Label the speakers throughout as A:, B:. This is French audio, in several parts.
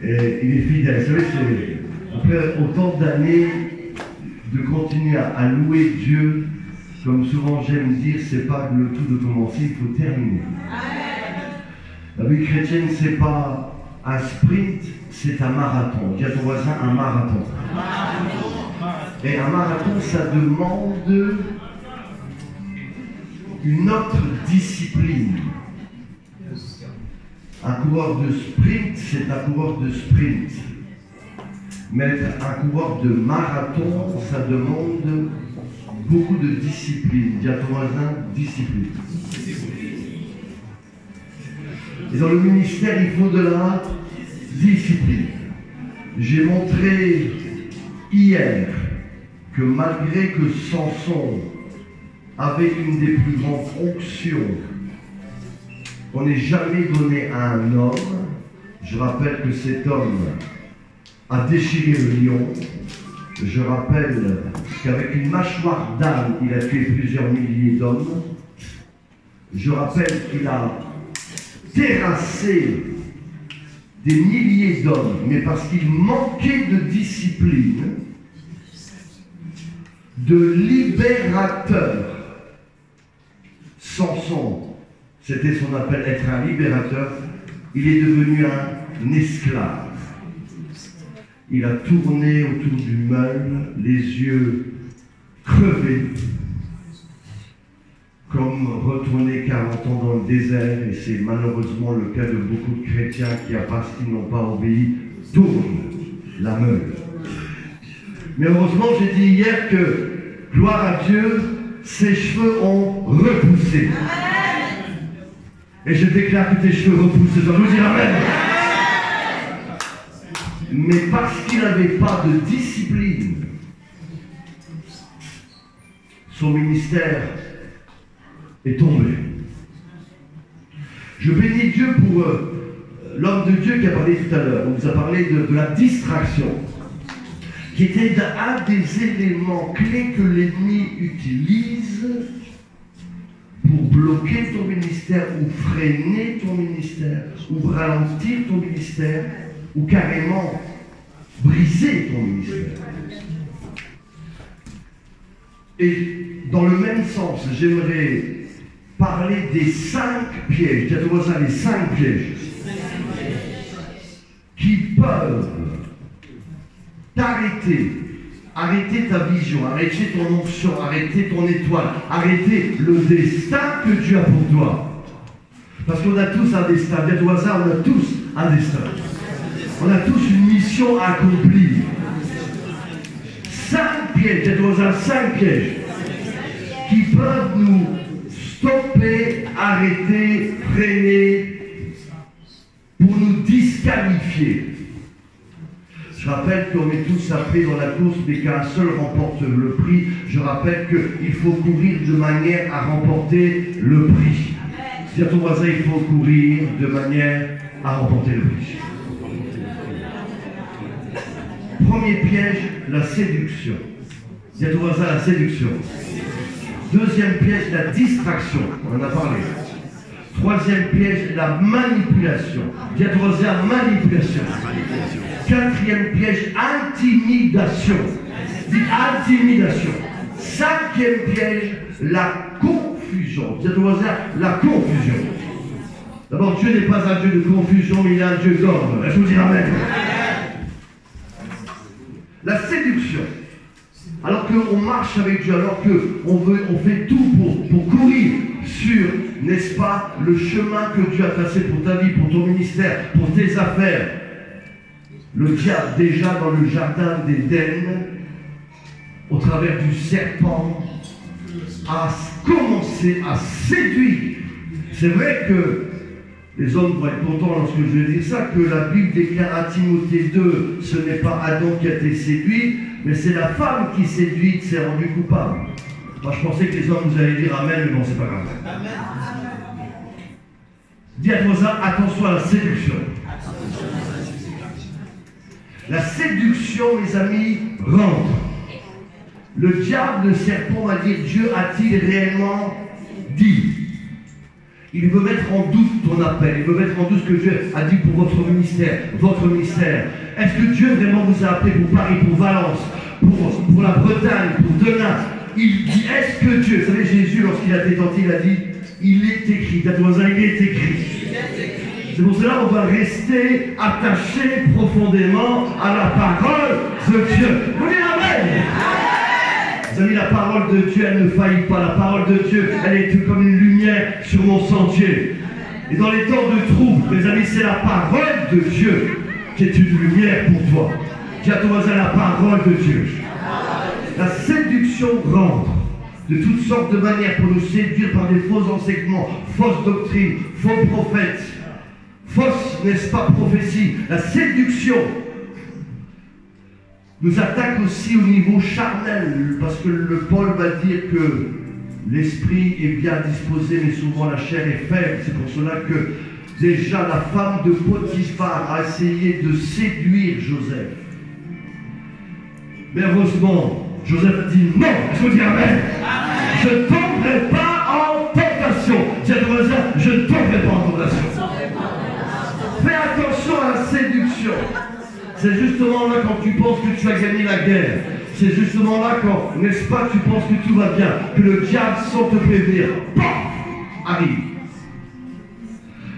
A: Et il est fidèle. Vous savez, après autant d'années de continuer à louer Dieu, comme souvent j'aime dire, c'est pas le tout de commencer, il faut terminer. La vie chrétienne, c'est pas un sprint, c'est un marathon. Dis à ton voisin, un marathon. Et un marathon, ça demande une autre discipline. Un coureur de sprint, c'est un coureur de sprint. Mais un coureur de marathon, ça demande beaucoup de discipline. Dis à ton voisin, discipline. Et dans le ministère, il faut de la discipline. J'ai montré hier que malgré que Samson avait une des plus grandes onctions qu'on n'ait jamais donné à un homme, je rappelle que cet homme a déchiré le lion. Je rappelle qu'avec une mâchoire d'âne, il a tué plusieurs milliers d'hommes. Je rappelle qu'il a terrassé des milliers d'hommes, mais parce qu'il manquait de discipline, de libérateur. Samson, c'était son appel, être un libérateur. Il est devenu un esclave. Il a tourné autour du meule, les yeux crevés, comme retourner 40 ans dans le désert, et c'est malheureusement le cas de beaucoup de chrétiens qui, parce qu'ils n'ont pas obéi, tournent la meule. Mais heureusement, j'ai dit hier que, gloire à Dieu, ses cheveux ont repoussé. Et je déclare que tes cheveux repoussent. Je vous dire amen. Mais parce qu'il n'avait pas de discipline, son ministère est tombé. Je bénis Dieu pour l'homme de Dieu qui a parlé tout à l'heure. On vous a parlé de la distraction, qui était un des éléments clés que l'ennemi utilise pour bloquer ton ministère, ou freiner ton ministère, ou ralentir ton ministère, ou carrément briser ton ministère. Et dans le même sens, j'aimerais parler des 5 pièges, dis à ton voisin, les 5 pièges qui peuvent t'arrêter, arrêter ta vision, arrêter ton onction, arrêter ton étoile, arrêter le destin que Dieu a pour toi. Parce qu'on a tous un destin, dis à ton voisin, on a tous un destin. On a tous une mission à accomplir. 5 pièges, dis à ton voisin, 5 pièges qui peuvent nous stopper, arrêter, freiner, pour nous disqualifier. Je rappelle qu'on est tous appelés dans la course, mais qu'un seul remporte le prix. Je rappelle qu'il faut courir de manière à remporter le prix. Dis à ton voisin, il faut courir de manière à remporter le prix. Premier piège, la séduction. Dis à ton voisin, la séduction. Deuxième piège, la distraction. On en a parlé. Troisième piège, la manipulation. Dis à ton voisin, manipulation. Quatrième piège, intimidation. Dis intimidation. Cinquième piège, la confusion. Dis à ton voisin, la confusion. D'abord, Dieu n'est pas un Dieu de confusion, mais il est un Dieu d'ordre. Est-ce que vous dites amen? La séduction. Alors qu'on marche avec Dieu, alors qu'on fait tout pour courir sur, n'est-ce pas, le chemin que Dieu a tracé pour ta vie, pour ton ministère, pour tes affaires. Le diable, déjà dans le jardin d'Éden, au travers du serpent, a commencé à séduire. C'est vrai que les hommes vont être contents lorsque je vais dire ça, que la Bible déclare à Timothée 2, ce n'est pas Adam qui a été séduit, mais c'est la femme qui séduit, qui s'est rendue coupable. Moi, je pensais que les hommes, vous allaient dire Amen, mais bon, c'est pas grave. Amen. Dis à ton voisin, attention à la séduction. La séduction, mes amis, rentre. Le diable, le serpent, va dire, Dieu a-t-il réellement dit? Il veut mettre en doute ton appel. Il veut mettre en doute ce que Dieu a dit pour votre ministère. Votre ministère. Est-ce que Dieu vraiment vous a appelé pour Paris, pour Valence, pour la Bretagne, pour Denain? Il dit, est-ce que Dieu, vous savez, Jésus, lorsqu'il a été tenté, il a dit, il est écrit. Il est écrit. C'est pour cela qu'on va rester attaché profondément à la parole de Dieu. Vous dites amen. Vous avez la parole de Dieu, elle ne faillit pas. La parole de Dieu, elle est comme une lumière sur mon sentier. Et dans les temps de trouble, mes amis, c'est la parole de Dieu qui est une lumière pour toi. Dis à ton voisin la parole de Dieu. La séduction rentre de toutes sortes de manières pour nous séduire par des faux enseignements, fausses doctrines, faux prophètes, fausses, n'est-ce pas, prophéties. La séduction nous attaque aussi au niveau charnel, parce que le Paul va dire que l'esprit est bien disposé, mais souvent la chair est faible. C'est pour cela que déjà la femme de Potiphar a essayé de séduire Joseph. Mais heureusement, Joseph a dit non. Je vous dis amen. Je ne tomberai pas en tentation. Je ne tomberai pas en tentation. Fais attention à la séduction. C'est justement là quand tu penses que tu as gagné la guerre. C'est justement là quand, n'est-ce pas, tu penses que tout va bien, que le diable, sans te prévenir, paf, arrive.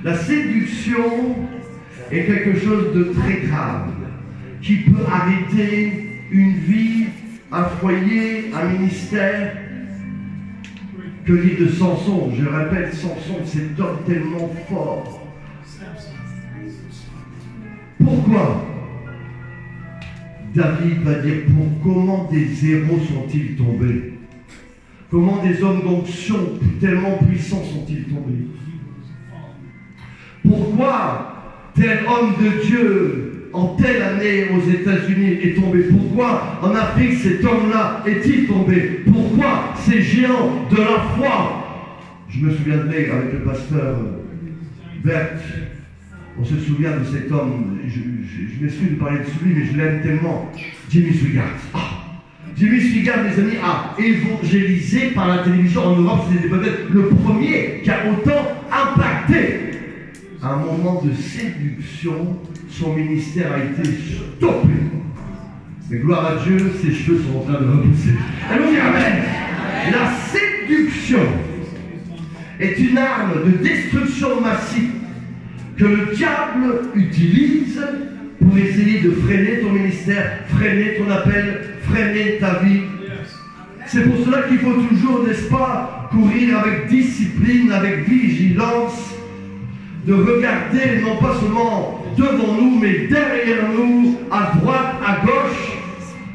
A: La séduction est quelque chose de très grave qui peut arrêter une vie, un foyer, un ministère. Que dire de Samson? Je répète, Samson, cet homme tellement fort. Pourquoi David va dire comment des héros sont-ils tombés? Comment des hommes d'onction tellement puissants sont-ils tombés? Pourquoi tel homme de Dieu en telle année aux États-Unis est tombé? Pourquoi en Afrique cet homme-là est-il tombé? Pourquoi ces géants de la foi? Je me souviendrai avec le pasteur Bert. On se souvient de cet homme, je m'excuse de parler de lui, mais je l'aime tellement, Jimmy Swaggart. Jimmy Swaggart, mes amis, a évangélisé par la télévision en Europe. C'était peut-être le premier qui a autant impacté. À un moment de séduction, son ministère a été stoppé. Mais gloire à Dieu, ses cheveux sont en train de repousser. Allons-y, amen. La séduction est une arme de destruction massive que le diable utilise pour essayer de freiner ton ministère, freiner ton appel, freiner ta vie. C'est pour cela qu'il faut toujours, n'est-ce pas, courir avec discipline, avec vigilance, de regarder non pas seulement devant nous, mais derrière nous, à droite, à gauche.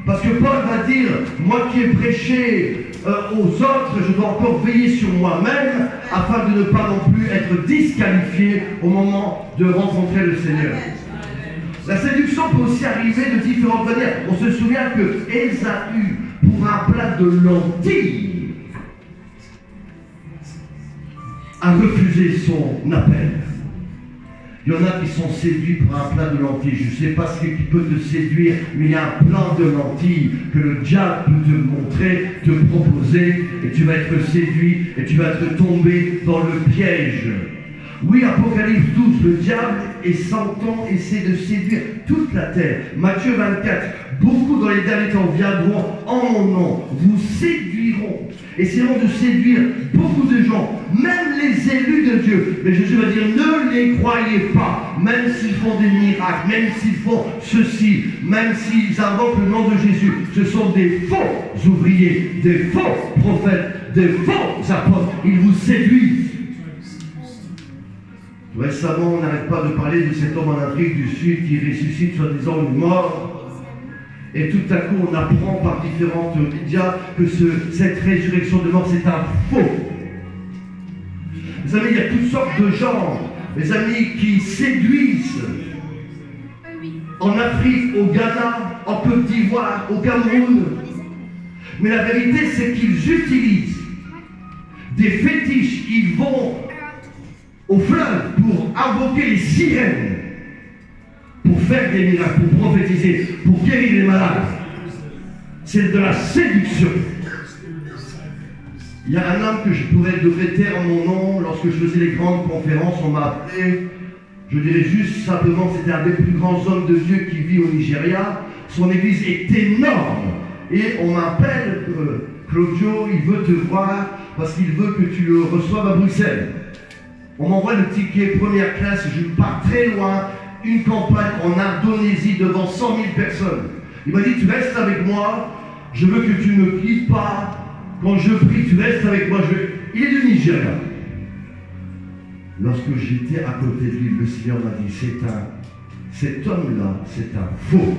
A: Parce que Paul va dire, moi qui ai prêché aux autres, je dois encore veiller sur moi-même afin de ne pas non plus être disqualifié au moment de rencontrer le Seigneur. La séduction peut aussi arriver de différentes manières. On se souvient que Ésaü, pour un plat de lentilles, a refusé son appel. Il y en a qui sont séduits par un plat de lentilles. Je ne sais pas ce qui peut te séduire, mais il y a un plat de lentilles que le diable peut te montrer, te proposer, et tu vas être séduit, et tu vas te tomber dans le piège. Oui, Apocalypse 12, le diable et Satan essaient de séduire toute la terre. Matthieu 24, beaucoup dans les derniers temps viendront en mon nom, vous séduiront, essaieront de séduire beaucoup de gens, même les élus de Dieu. Mais Jésus va dire, ne les croyez pas, même s'ils font des miracles, même s'ils font ceci, même s'ils invoquent le nom de Jésus. Ce sont des faux ouvriers, des faux prophètes, des faux apôtres. Ils vous séduisent. Récemment, on n'arrête pas de parler de cet homme en Afrique du Sud qui ressuscite soi-disant une mort. Et tout à coup, on apprend par différents médias que cette résurrection de mort, c'est un faux. Mes amis, il y a toutes sortes de gens, mes amis, qui séduisent en Afrique, au Ghana, en Côte d'Ivoire, au Cameroun. Mais la vérité, c'est qu'ils utilisent des fétiches. Ils vont au fleuve pour invoquer les sirènes, pour faire des miracles, pour prophétiser, pour guérir les malades. C'est de la séduction. Il y a un homme que je pourrais devrais taire mon nom lorsque je faisais les grandes conférences, on m'a appelé, je dirais juste simplement, c'était un des plus grands hommes de Dieu qui vit au Nigeria. Son église est énorme. Et on m'appelle, Claudio, il veut te voir parce qu'il veut que tu le reçoives à Bruxelles. On m'envoie le ticket première classe, je pars très loin, une campagne en Indonésie devant 100 000 personnes. Il m'a dit, tu restes avec moi, je veux que tu ne quittes pas. Quand je prie, tu restes avec moi. Il est du Nigeria. Lorsque j'étais à côté de lui, le Seigneur m'a dit, cet homme-là, c'est un faux.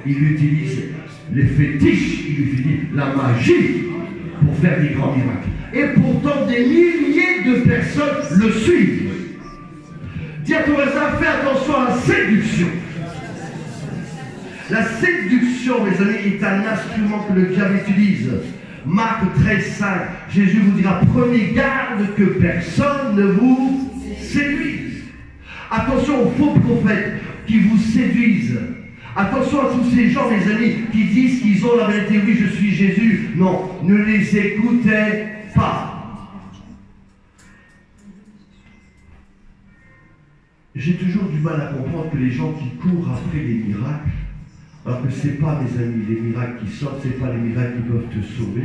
A: Il utilise les fétiches, il utilise la magie pour faire des grands miracles. Et pourtant, des milliers de personnes le suivent. Dis à ton voisin, fais attention à la séduction. La séduction, mes amis, est un instrument que le diable utilise. Marc 13,5, Jésus vous dira, prenez garde que personne ne vous séduise. Attention aux faux prophètes qui vous séduisent. Attention à tous ces gens, mes amis, qui disent qu'ils ont la vérité. Oui, je suis Jésus. Non, ne les écoutez pas. J'ai toujours du mal à comprendre que les gens qui courent après les miracles, alors que ce n'est pas, mes amis, les miracles qui sortent, ce n'est pas les miracles qui peuvent te sauver.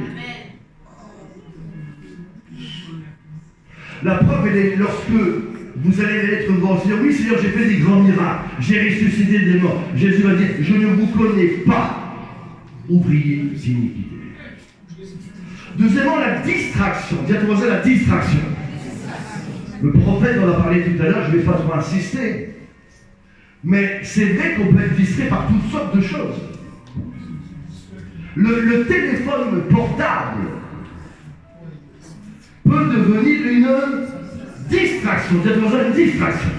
A: La preuve, elle est lorsque vous allez être devant le Seigneur. Oui, Seigneur, j'ai fait des grands miracles. J'ai ressuscité des morts. Jésus va dire, je ne vous connais pas, ouvriers d'iniquité. Deuxièmement, la distraction. Dis à ton voisin, la distraction. Le prophète, on a parlé tout à l'heure, je ne vais pas trop insister. Mais c'est vrai qu'on peut être distrait par toutes sortes de choses. Le téléphone portable peut devenir une distraction. Dis à ton voisin, une distraction.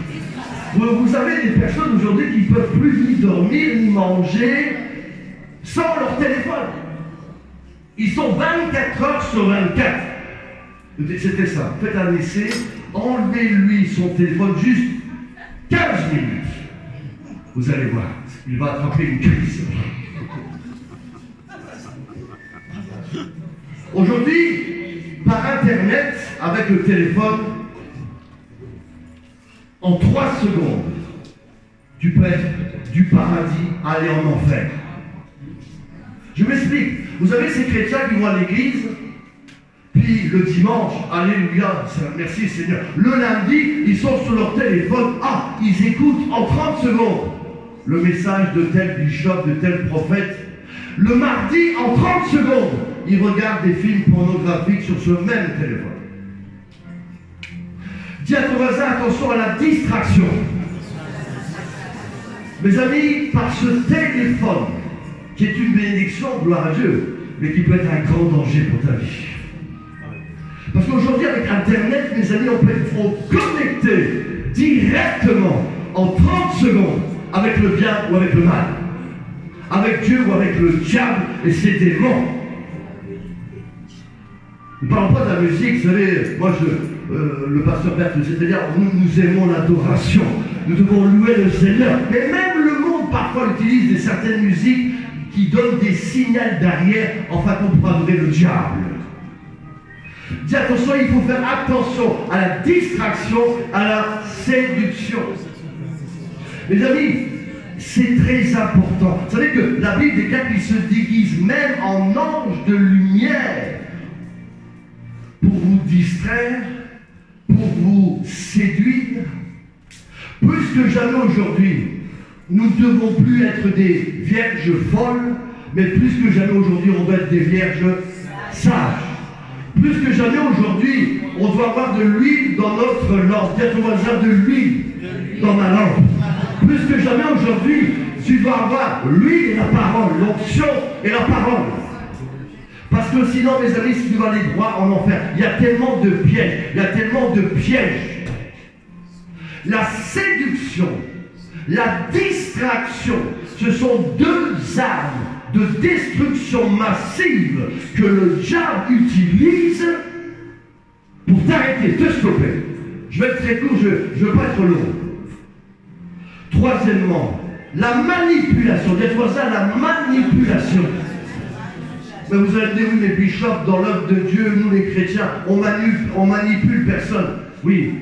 A: Vous avez des personnes aujourd'hui qui ne peuvent plus ni dormir ni manger sans leur téléphone. Ils sont 24 heures sur 24. C'était ça. Faites un essai, enlevez-lui son téléphone juste 15 minutes. Vous allez voir, il va attraper une crise. Aujourd'hui, par Internet, avec le téléphone, en 3 secondes, tu peux être du paradis à aller en enfer. Je m'explique. Vous avez ces chrétiens qui vont à l'église, puis le dimanche, alléluia, merci Seigneur. Le lundi, ils sont sur leur téléphone. Ah, ils écoutent en 30 secondes le message de tel bishop, de tel prophète. Le mardi, en 30 secondes, ils regardent des films pornographiques sur ce même téléphone. Dis à ton voisin, attention à la distraction. Mes amis, par ce téléphone, qui est une bénédiction, gloire à Dieu, mais qui peut être un grand danger pour ta vie. Parce qu'aujourd'hui, avec Internet, mes amis, on peut être connecté directement en 30 secondes avec le bien ou avec le mal, avec Dieu ou avec le diable et ses démons. Ne parlons pas de la musique, vous savez, moi, le pasteur Berthe, c'est-à-dire, nous aimons l'adoration, nous devons louer le Seigneur, mais même le monde parfois utilise certaines musiques qui donnent des signaux derrière, enfin qu'on pourra adorer le diable. Dis attention, il faut faire attention à la distraction, à la séduction. Mes amis, c'est très important. Vous savez que la Bible déclare qu'il se déguise même en ange de lumière pour vous distraire, pour vous séduire. Plus que jamais aujourd'hui, nous ne devons plus être des vierges folles, mais plus que jamais aujourd'hui, on doit être des vierges sages. Plus que jamais aujourd'hui, on doit avoir de l'huile dans notre lampe. Dis à ton voisin, de l'huile dans ma lampe. Plus que jamais aujourd'hui, tu dois avoir l'huile et la parole, l'onction et la parole. Parce que sinon, mes amis, si tu vas aller droit en enfer, il y a tellement de pièges, il y a tellement de pièges. La séduction, la distraction, ce sont deux armes de destruction massive que le diable utilise pour t'arrêter, te stopper. Je vais être très court, je ne veux pas être long. Troisièmement, la manipulation. Dis-toi ça, la manipulation. Mais vous allez dire, oui, les bishops, dans l'œuvre de Dieu, nous les chrétiens, on manipule personne. Oui,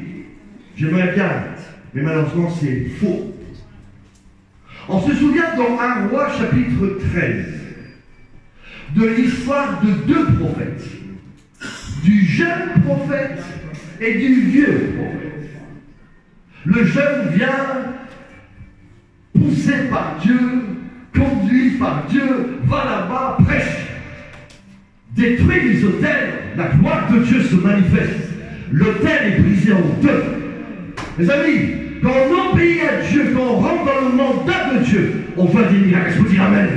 A: j'aimerais bien, mais malheureusement c'est faux. On se souvient dans 1 Roi chapitre 13 de l'histoire de deux prophètes, du jeune prophète et du vieux prophète. Le jeune vient poussé par Dieu, conduit par Dieu, va là-bas, prêche, détruit les autels, la gloire de Dieu se manifeste. L'autel est brisé en deux. Mes amis, quand on obéit à Dieu, quand on rentre dans le mandat de Dieu, on voit des miracles. Je vous dis Amen.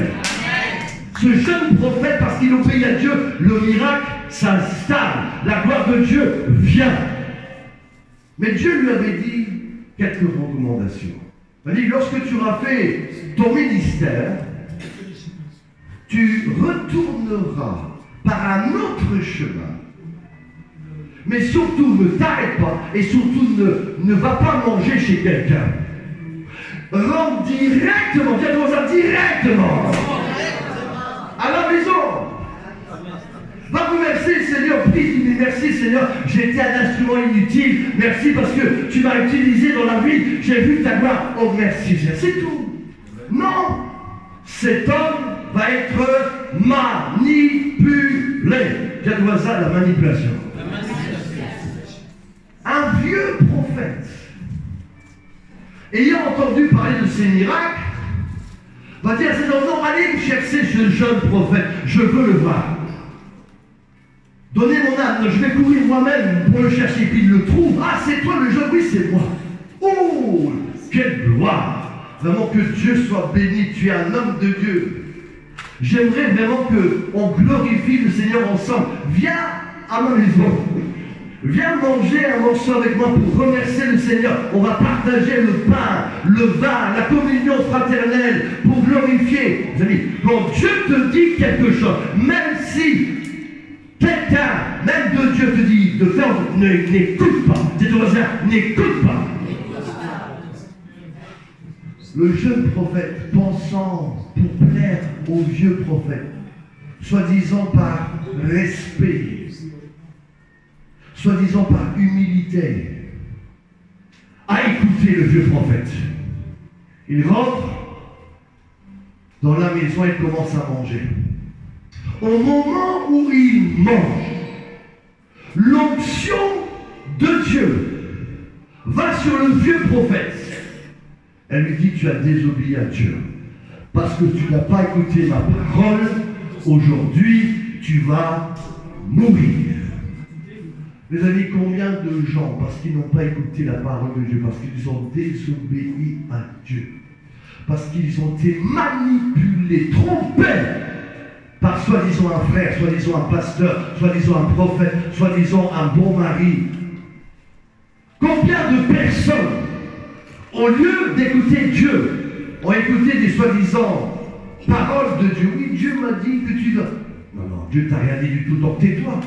A: Ce jeune prophète, parce qu'il obéit à Dieu, le miracle s'installe. La gloire de Dieu vient. Mais Dieu lui avait dit quelques recommandations. Il m'a dit, lorsque tu auras fait ton ministère, tu retourneras par un autre chemin. Mais surtout, ne t'arrête pas et surtout ne va pas manger chez quelqu'un. Rentre directement, viens-toi directement à la maison. Va vous remercier, Seigneur, prie, dis merci, Seigneur, j'ai été un instrument inutile. Merci parce que tu m'as utilisé dans la vie. J'ai vu ta gloire. Oh, merci, Seigneur. C'est tout. Non, cet homme va être manipulé. Viens voir ça, la manipulation. Un vieux prophète, ayant entendu parler de ces miracles, va dire à ses enfants, allez chercher ce jeune prophète, je veux le voir. Donnez mon âme, je vais courir moi-même pour le chercher, puis il le trouve. Ah, c'est toi le jeune, oui, c'est moi. Oh, quelle gloire! Vraiment que Dieu soit béni, tu es un homme de Dieu. J'aimerais vraiment qu'on glorifie le Seigneur ensemble. Viens à ma maison. Viens manger un morceau avec moi pour remercier le Seigneur. On va partager le pain, le vin, la communion fraternelle pour glorifier. Mes amis, quand Dieu te dit quelque chose, même si quelqu'un, même de Dieu te dit de faire, n'écoute pas. Dis ton voisin, n'écoute pas. Le jeune prophète, pensant pour plaire au vieux prophète, soi-disant par respect, soi-disant par humilité, a écouté le vieux prophète. Il rentre dans la maison et commence à manger. Au moment où il mange, l'onction de Dieu va sur le vieux prophète. Elle lui dit, tu as désobéi à Dieu. Parce que tu n'as pas écouté ma parole, aujourd'hui, tu vas mourir. Mes amis, combien de gens, parce qu'ils n'ont pas écouté la parole de Dieu, parce qu'ils ont désobéi à Dieu, parce qu'ils ont été manipulés, trompés, par soi-disant un frère, soi-disant un pasteur, soi-disant un prophète, soi-disant un bon mari. Combien de personnes, au lieu d'écouter Dieu, ont écouté des soi-disant paroles de Dieu? Oui, Dieu m'a dit que tu dois. Non, Dieu t'a rien dit du tout, donc tais-toi.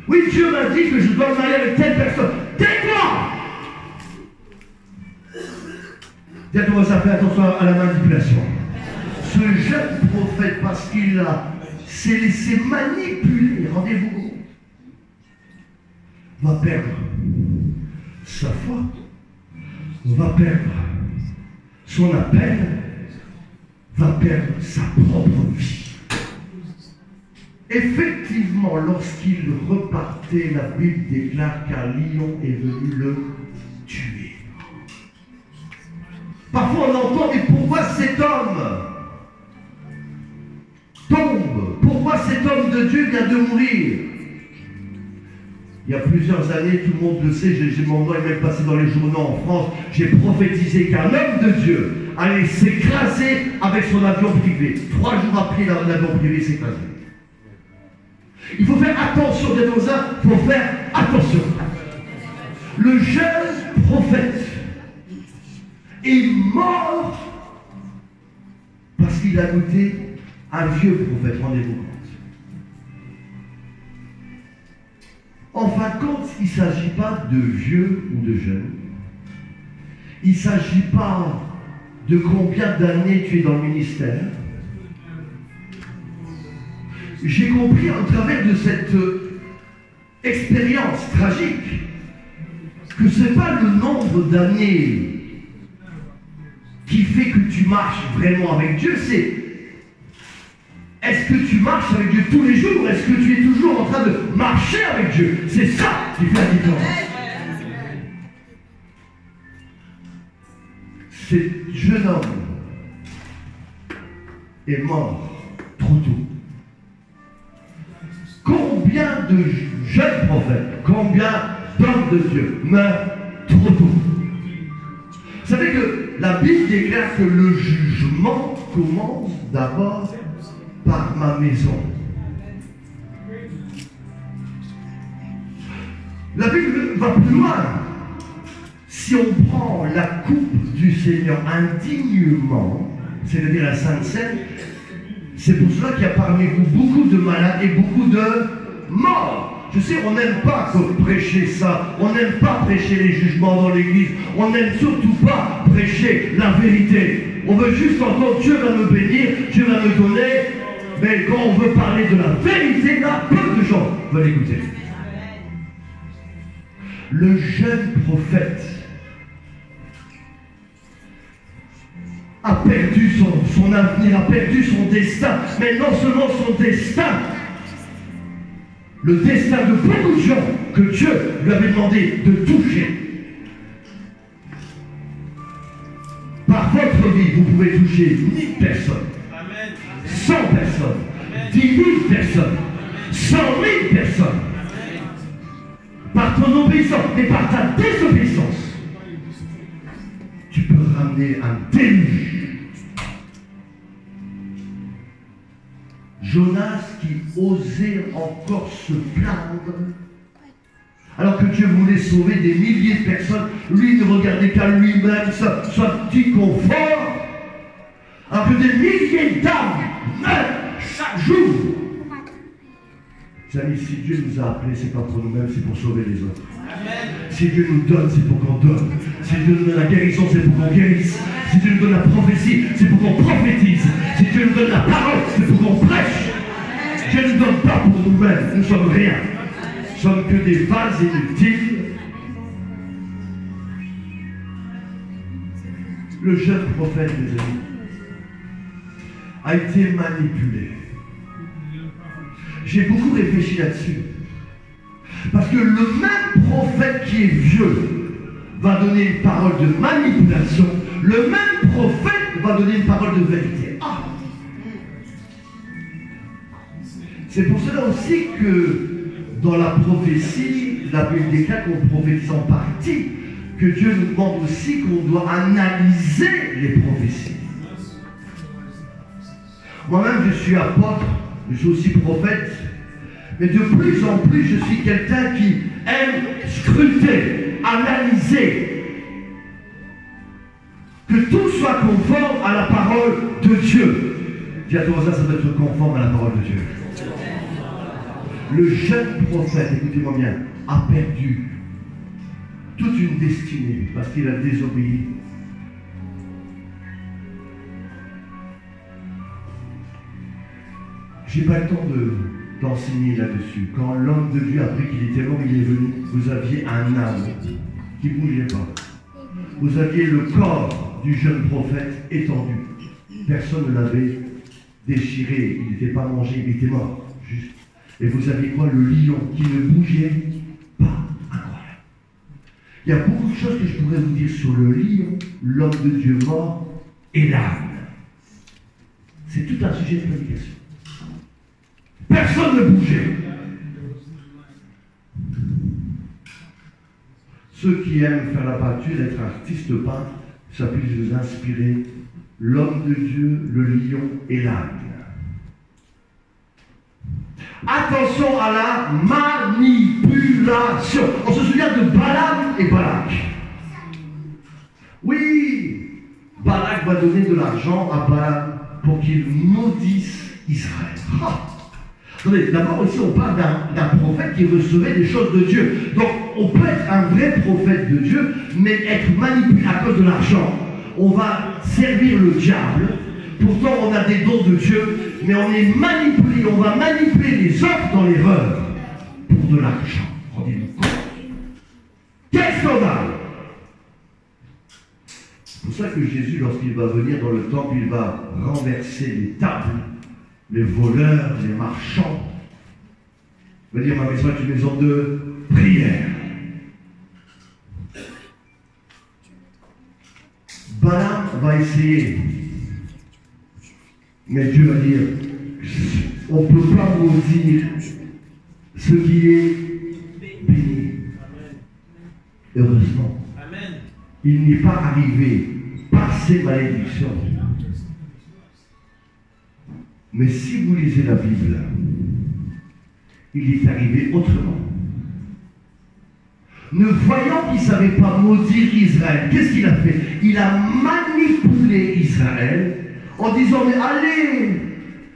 A: Oui, Dieu m'a dit que je dois me marier avec telle personne. Tais-toi! Dis-toi, ça fait attention à la manipulation. Ce jeune prophète, parce qu'il s'est laissé manipuler, rendez-vous compte, va perdre sa foi, va perdre son appel, va perdre sa propre vie. Effectivement, lorsqu'il repartait, la Bible déclare qu'un lion est venu le tuer. Parfois on entend, mais pourquoi cet homme tombe? Pourquoi cet homme de Dieu vient de mourir? Il y a plusieurs années, tout le monde le sait, mon nom est même passé dans les journaux en France, j'ai prophétisé qu'un homme de Dieu allait s'écraser avec son avion privé. 3 jours après, l'avion privé s'est écrasé. Il faut faire attention, il faut faire attention. Le jeune prophète est mort parce qu'il a goûté un vieux prophète, rendez-vous compte. En fin de compte, il ne s'agit pas de vieux ou de jeune. Il ne s'agit pas de combien d'années tu es dans le ministère. j'ai compris au travers de cette expérience tragique que ce n'est pas le nombre d'années qui fait que tu marches vraiment avec Dieu, c'est est-ce que tu marches avec Dieu tous les jours? Est-ce que tu es toujours en train de marcher avec Dieu? C'est ça qui fait la différence. Ce jeune homme est mort trop tôt. Combien de jeunes prophètes, combien d'hommes de Dieu meurent trop tôt? Vous savez que la Bible déclare que le jugement commence d'abord par ma maison. La Bible va plus loin. Si on prend la coupe du Seigneur indignement, c'est-à-dire la Sainte Seine, c'est pour cela qu'il y a parmi vous beaucoup de malades et beaucoup de morts. Je sais, on n'aime pas prêcher ça, on n'aime pas prêcher les jugements dans l'église, on n'aime surtout pas prêcher la vérité. On veut juste entendre Dieu va me bénir, Dieu va me donner, mais quand on veut parler de la vérité, là, peu de gens veulent écouter. Le jeune prophète a perdu son avenir, a perdu son destin, mais non seulement son destin, le destin de beaucoup de gens que Dieu lui avait demandé de toucher. Par votre vie, vous pouvez toucher 1000 personnes, 100 personnes, 10 000 personnes, 100 000 personnes. Par ton obéissance, mais par ta désobéissance, tu peux ramener un déluge. Jonas qui osait encore se plaindre, alors que Dieu voulait sauver des milliers de personnes, lui ne regardait qu'à lui-même, son petit confort, alors que des milliers d'âmes meurent chaque jour. Amis, si Dieu nous a appelés, ce n'est pas pour nous-mêmes, c'est pour sauver les autres. Amen. Si Dieu nous donne, c'est pour qu'on donne. Si Dieu nous donne la guérison, c'est pour qu'on guérisse. Si Dieu nous donne la prophétie, c'est pour qu'on prophétise. Si Dieu nous donne la parole, c'est pour qu'on prêche. Dieu ne nous donne pas pour nous-mêmes, nous ne sommes rien. Nous ne sommes que des vases inutiles. Le jeune prophète, mes amis, a été manipulé. J'ai beaucoup réfléchi là-dessus. Parce que le même prophète qui est vieux va donner une parole de manipulation. Le même prophète va donner une parole de vérité. Ah! C'est pour cela aussi que dans la prophétie, la Bible déclare qu'on prophétise en partie, que Dieu nous demande aussi qu'on doit analyser les prophéties. Moi-même, je suis apôtre. Je suis aussi prophète, mais de plus en plus, je suis quelqu'un qui aime scruter, analyser, que tout soit conforme à la parole de Dieu. Dis à toi, ça doit être conforme à la parole de Dieu. Le jeune prophète, écoutez-moi bien, a perdu toute une destinée parce qu'il a désobéi. Je n'ai pas le temps d'enseigner là-dessus. Quand l'homme de Dieu a appris qu'il était mort, il est venu. Vous aviez un âme qui ne bougeait pas. Vous aviez le corps du jeune prophète étendu. Personne ne l'avait déchiré. Il n'était pas mangé, il était mort. Juste. Et vous aviez quoi? Le lion qui ne bougeait pas. Incroyable. Il y a beaucoup de choses que je pourrais vous dire sur le lion, l'homme de Dieu mort et l'âme. C'est tout un sujet de prédication. Personne ne bougeait. Ceux qui aiment faire la peinture, être artiste peintre, ça puisse vous inspirer. L'homme de Dieu, le lion et l'âne. Attention à la manipulation. On se souvient de Balaam et Balak. Oui, Balak va donner de l'argent à Balaam pour qu'il maudisse Israël. Ah. Attendez, d'abord ici on parle d'un prophète qui recevait des choses de Dieu. Donc on peut être un vrai prophète de Dieu, mais être manipulé à cause de l'argent. On va servir le diable. Pourtant on a des dons de Dieu mais on est manipulé, on va manipuler les autres dans l'erreur pour de l'argent. Rendez-vous compte. Quel scandale! C'est pour ça que Jésus, lorsqu'il va venir dans le temple, il va renverser les tables, les voleurs, les marchands. Il va dire, ma maison est une maison de prière. Balaam va essayer. Mais Dieu va dire, on ne peut pas maudire ce qui est béni. Heureusement. Il n'est pas arrivé par ces malédictions. Mais si vous lisez la Bible, il est arrivé autrement. Ne voyant qu'il ne savait pas maudire Israël, qu'est-ce qu'il a fait? Il a manipulé Israël en disant, mais allez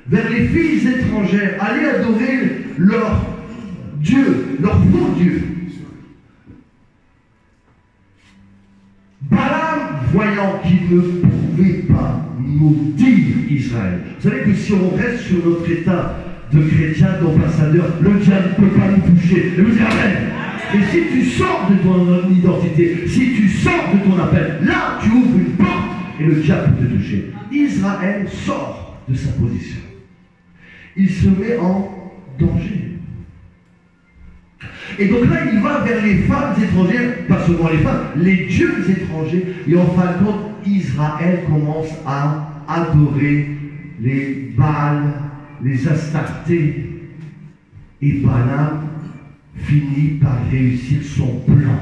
A: vers les filles étrangères, allez adorer leur Dieu, leur faux Dieu. Balaam, voyant qu'il ne pouvait pas maudire Israël. Vous savez que si on reste sur notre état de chrétien, d'ambassadeur, le diable ne peut pas nous toucher. Et vous dites amen. Et si tu sors de ton identité, si tu sors de ton appel, là tu ouvres une porte et le diable peut te toucher. Israël sort de sa position. Il se met en danger. Et donc là, il va vers les femmes étrangères, pas seulement les femmes, les dieux étrangers. Et en fin de compte, Israël commence à adorer les Baals, les Astartés. Et Balaam finit par réussir son plan.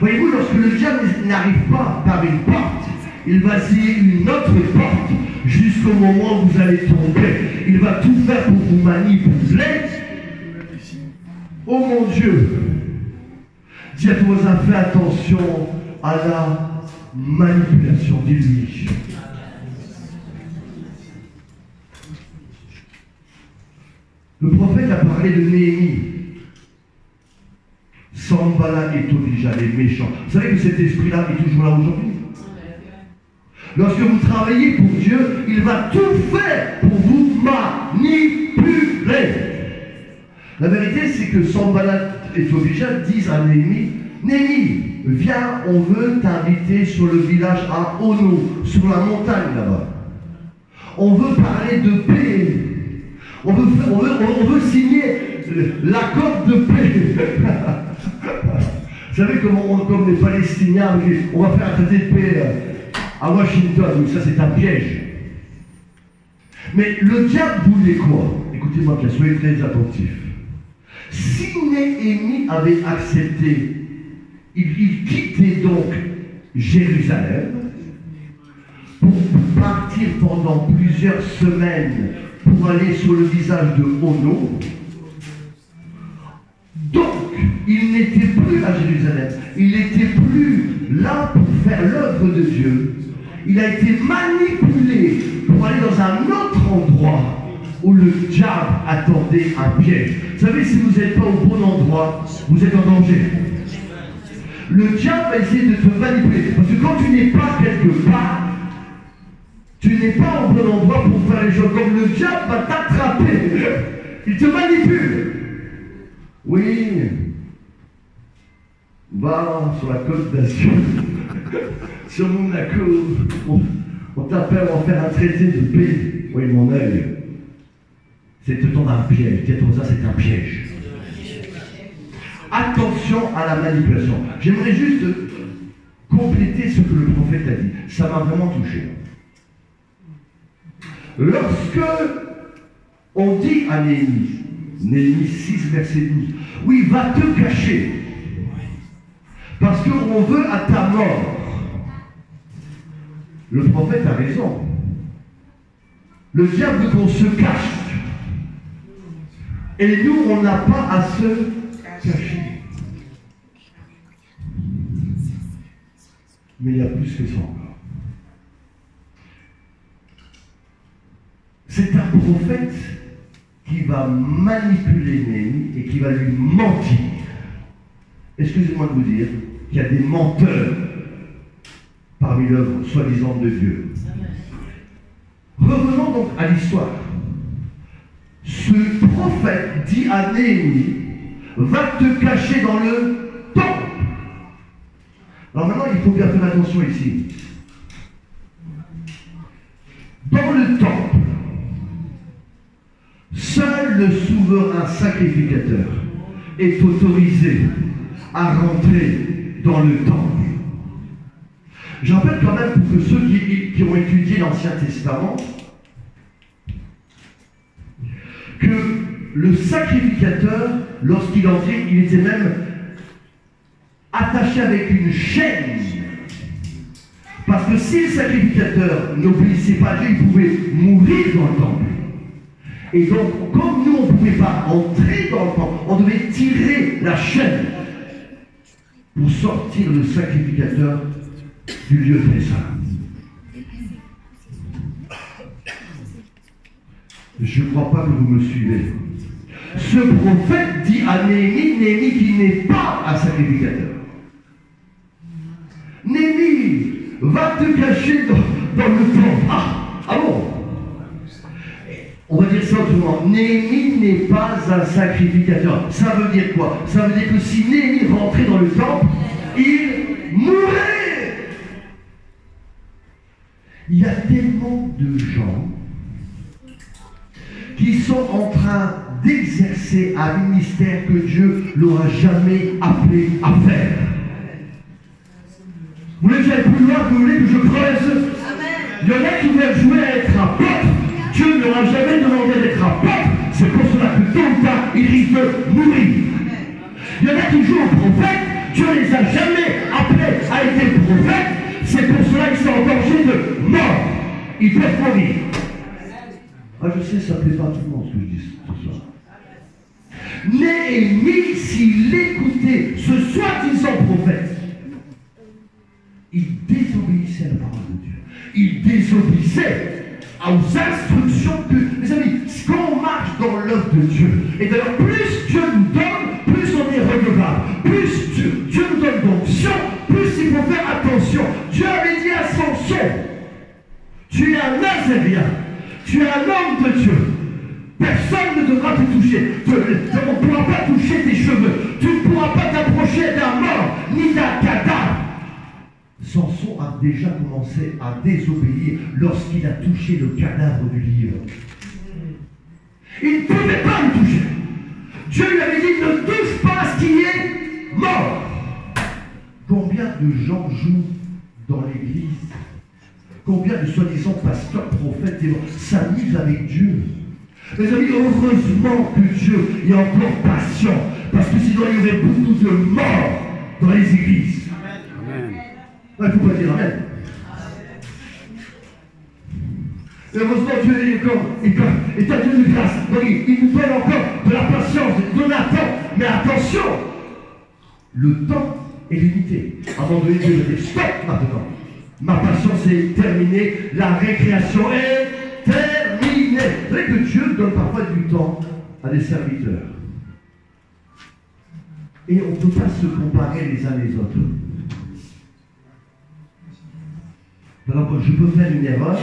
A: Voyez-vous, lorsque le diable n'arrive pas par une porte, il va essayer une autre porte jusqu'au moment où vous allez tomber. Il va tout faire pour vous manipuler. Oh mon Dieu, dis à tous vos affaires, fais attention à la manipulation. Dis-lui. Le prophète a parlé de Néhémie. Sanballat et Tobija, les méchants. Vous savez que cet esprit-là est toujours là aujourd'hui. Lorsque vous travaillez pour Dieu, il va tout faire pour vous manipuler. La vérité, c'est que Sanballat et Tobija disent à Néhémie, Néhémie, viens, on veut t'inviter sur le village à Ono, sur la montagne là-bas. On veut parler de paix. On veut signer l'accord de paix. Vous savez comment, comme les Palestiniens, on va faire un traité de paix à Washington, donc ça c'est un piège. Mais le diable voulait quoi? Écoutez-moi bien, soyez très attentifs. Si Néhémie avait accepté, il quittait donc Jérusalem pour partir pendant plusieurs semaines pour aller sur le visage de Ono. Donc, il n'était plus à Jérusalem, il n'était plus là pour faire l'œuvre de Dieu. Il a été manipulé pour aller dans un autre endroit où le diable attendait un piège. Vous savez, si vous n'êtes pas au bon endroit, vous êtes en danger. Le diable va essayer de te manipuler. Parce que quand tu n'es pas quelque part, tu n'es pas au bon endroit pour faire les choses. Comme le diable va t'attraper. Il te manipule. Oui. Va sur la côte d'Azur. Sur Monaco. On t'appelle, on va faire un traité de paix. Oui, mon œil. C'est te tendre un piège. Dites-moi ça, c'est un piège. Attention à la manipulation. J'aimerais juste compléter ce que le prophète a dit. Ça m'a vraiment touché. Lorsque on dit à Néhémie, Néhémie 6, verset 12, oui, va te cacher, parce qu'on veut à ta mort. Le prophète a raison. Le diable veut qu'on se cache. Et nous, on n'a pas à se cacher. Mais il y a plus que ça encore. C'est un prophète qui va manipuler Néhémie et qui va lui mentir. Excusez-moi de vous dire qu'il y a des menteurs parmi l'œuvre soi-disant de Dieu. Revenons donc à l'histoire. Ce prophète dit à Néhémie, va te cacher dans le temple. Alors maintenant, il faut bien faire attention ici. Dans le temple, seul le souverain sacrificateur est autorisé à rentrer dans le temple. Je rappelle quand même pour que ceux qui ont étudié l'Ancien Testament que le sacrificateur, lorsqu'il entrait, il était même attaché avec une chaîne. Parce que si le sacrificateur n'obéissait pas à Dieu, il pouvait mourir dans le temple. Et donc, comme nous, on ne pouvait pas entrer dans le temple, on devait tirer la chaîne pour sortir le sacrificateur du lieu très saint. Je ne crois pas que vous me suivez. Ce prophète dit à Néhémie qui n'est pas un sacrificateur. Néhémie, va te cacher dans le temple. Ah bon? On va dire ça autrement. Néhémie n'est pas un sacrificateur. Ça veut dire quoi? Ça veut dire que si Néhémie rentrait dans le temple, il mourrait. Il y a tellement de gens qui sont en train d'exercer un ministère que Dieu n'aura jamais appelé à faire. Vous voulez que j'aille plus loin, vous voulez que je creuse? Il y en a qui veulent jouer à être apôtre. Dieu n'aura jamais demandé d'être apôtre. C'est pour cela que tôt ou tard, ils risquent de mourir. Il y en a qui jouent au prophète. Dieu ne les a jamais appelés à être prophètes. C'est pour cela qu'ils sont en danger de mort. Ils peuvent mourir. Ah, je sais, ça ne plaît pas à tout le monde ce que je dis ce soir. Néhémie, s'il écoutait ce soi-disant prophète, il désobéissait à la parole de Dieu. Il désobéissait aux instructions que... Mes amis, quand on marche dans l'œuvre de Dieu, et d'ailleurs, plus Dieu nous donne, plus on est redevable. Plus Dieu nous donne d'onction, plus il faut faire attention. Dieu avait dit à Samson, tu es un Nazaréen, tu es un homme de Dieu. Personne ne devra te toucher. On ne pourra pas toucher tes cheveux. Tu ne pourras pas t'approcher d'un mort, ni d'un cadavre. Samson a déjà commencé à désobéir lorsqu'il a touché le cadavre du lion. Il ne pouvait pas le toucher. Dieu lui avait dit, ne touche pas à ce qui est mort. Combien de gens jouent dans l'église? Combien de soi-disant pasteurs, prophètes s'amusent avec Dieu? Mes amis, heureusement que Dieu est encore patient, parce que sinon il y aurait beaucoup de morts dans les églises. Amen. Il ne faut pas dire Amen. Heureusement, Dieu est encore, est un Dieu de grâce. Donc, il nous donne encore de la patience, de l'attente. Mais attention, le temps est limité. À un moment donné, Dieu va dire stop maintenant. Ma patience est terminée, la récréation est terminée. Vous savez que Dieu donne parfois du temps à des serviteurs. Et on ne peut pas se comparer les uns les autres. Alors, je peux faire une erreur,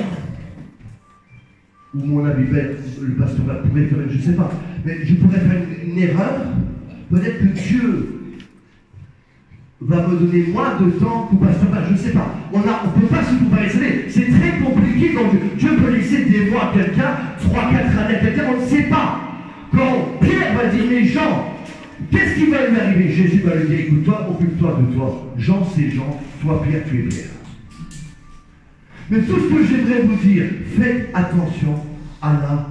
A: ou mon ami, le pasteur pourrait faire, je ne sais pas, mais je pourrais faire une erreur. Peut-être que Dieu va me donner moins de temps qu'au pasteur, je ne sais pas. On ne peut pas se comparer. C'est très compliqué quand Dieu peut laisser des mois à quelqu'un, 3-4 années à quelqu'un, on ne sait pas. Quand Pierre va dire, mais Jean, qu'est-ce qui va lui arriver? Jésus va lui dire, écoute-toi, occupe-toi de toi. Jean, c'est Jean, toi, Pierre, tu es Pierre. Mais tout ce que j'aimerais vous dire, faites attention à la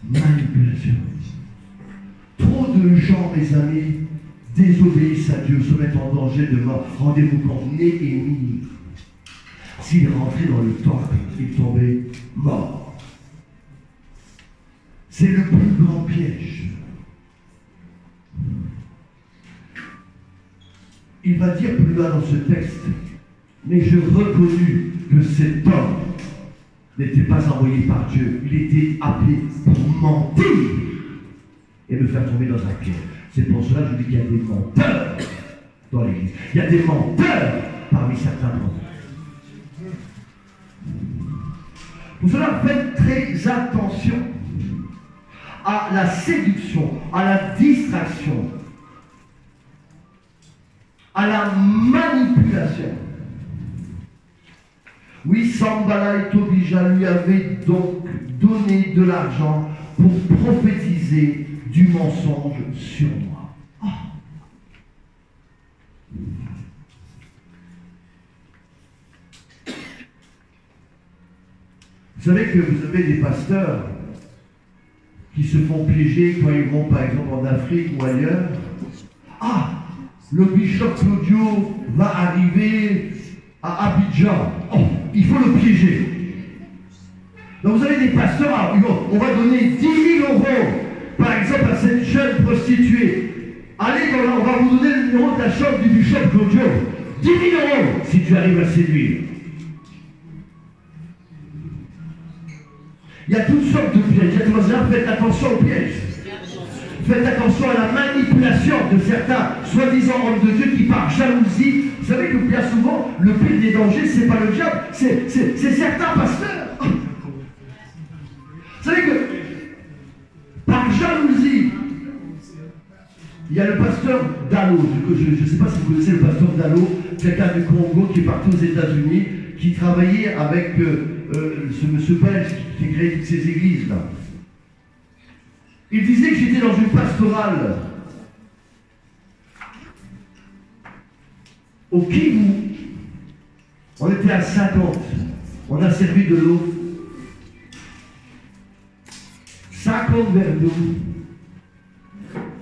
A: manipulation. Trop de gens, mes amis, désobéissent à Dieu, se mettent en danger de mort. Rendez-vous compte, Néhémie, s'il rentrait dans le temple, il tombait mort. C'est le plus grand piège. Il va dire plus loin dans ce texte, mais je reconnus que cet homme n'était pas envoyé par Dieu. Il était appelé pour mentir et me faire tomber dans un piège. C'est pour cela que je dis qu'il y a des menteurs dans l'Église. Il y a des menteurs parmi certains d'entre eux. Pour cela, faites très attention à la séduction, à la distraction, à la manipulation. Oui, Sanballat et Tobija lui avaient donc donné de l'argent pour prophétiser du mensonge sur moi. Oh. Vous savez que vous avez des pasteurs qui se font piéger quand ils vont par exemple en Afrique ou ailleurs. Ah, le bishop Claudio va arriver à Abidjan. Oh, il faut le piéger. Donc vous avez des pasteurs, ah, on va donner 10 000 euros par exemple à cette jeune prostituée. Allez, on va vous donner le numéro de la chambre du bishop Claudio. 10 000 euros si tu arrives à séduire. Il y a toutes sortes de pièges. Faites attention aux pièges. Faites attention à la manipulation de certains soi-disant hommes de Dieu qui, par jalousie, vous savez que bien souvent, le pire des dangers, ce n'est pas le diable, c'est certains pasteurs. Vous savez que, par jalousie, il y a le pasteur Dallo. Je ne sais pas si vous connaissez le pasteur Dallo, quelqu'un du Congo qui est parti aux États-Unis, qui travaillait avec ce monsieur belge qui créait toutes ces églises-là. Il disait que j'étais dans une pastorale au Kivu. On était à 50. On a servi de l'eau. 50 verres d'eau.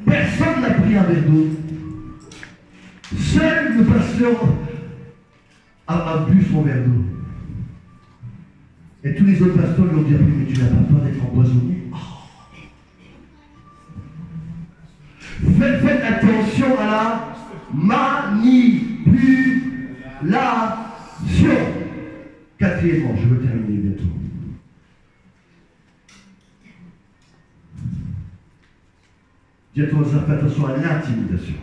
A: Personne n'a pris un verre d'eau. Seul le pasteur a bu son verre d'eau. Et tous les autres pasteurs lui ont dit: mais tu n'as pas peur d'être empoisonné? Faites attention à la manipulation. Quatrièmement, je veux terminer bientôt. Bientôt, faites attention à l'intimidation.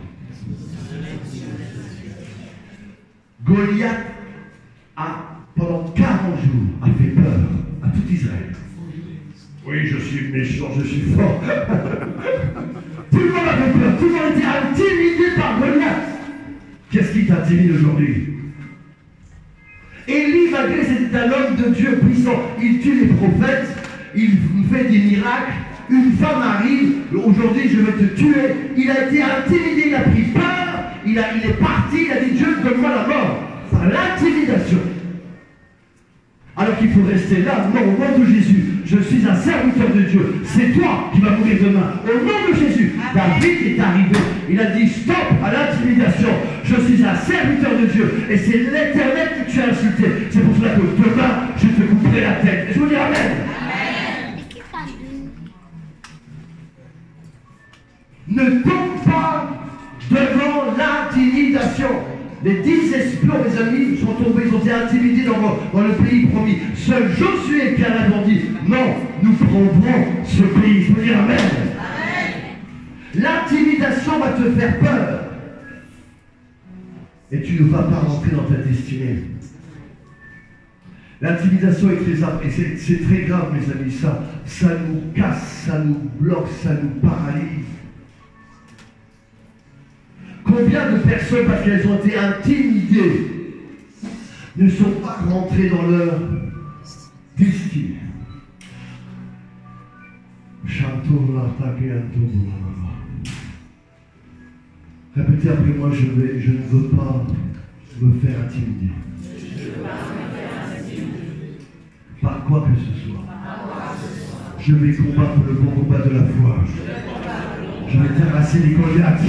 A: Goliath pendant 40 jours, a fait peur à tout Israël. Oui, je suis méchant, je suis fort. Tout le monde avait peur, tout le monde était intimidé par Goliath. Qu'est-ce qui t'intimide aujourd'hui? Élie, malgré c'était un homme de Dieu puissant, il tue les prophètes, il fait des miracles. Une femme arrive, aujourd'hui je vais te tuer. Il a été intimidé, il a pris peur, il est parti, il a dit: Dieu, donne-moi la mort. Par l'intimidation. Alors qu'il faut rester là. Non, au nom de Jésus, je suis un serviteur de Dieu. C'est toi qui vas mourir demain. Au nom de Jésus, David est arrivé. Il a dit: stop à l'intimidation. Je suis un serviteur de Dieu. Et c'est l'Éternel que tu as insulté. C'est pour cela que demain, je te couperai la tête. Je vous dis Amen. Ne tombe pas devant l'intimidation. Les 10 espions, mes amis, sont tombés, ils ont été intimidés dans le pays promis. Seul Josué et Caleb ont dit: non, nous prendrons ce pays. Je veux dire Amen. L'intimidation va te faire peur. Et tu ne vas pas rentrer dans ta destinée. L'intimidation est très grave. Et c'est très grave, mes amis. Ça nous casse, ça nous bloque, ça nous paralyse. Combien de personnes, parce qu'elles ont été intimidées, ne sont pas rentrées dans leur destinée? Répétez après moi: je ne veux pas me faire intimider. Par quoi que ce soit. Je vais combattre le bon combat de la foi. Je vais terrasser les Goliaths.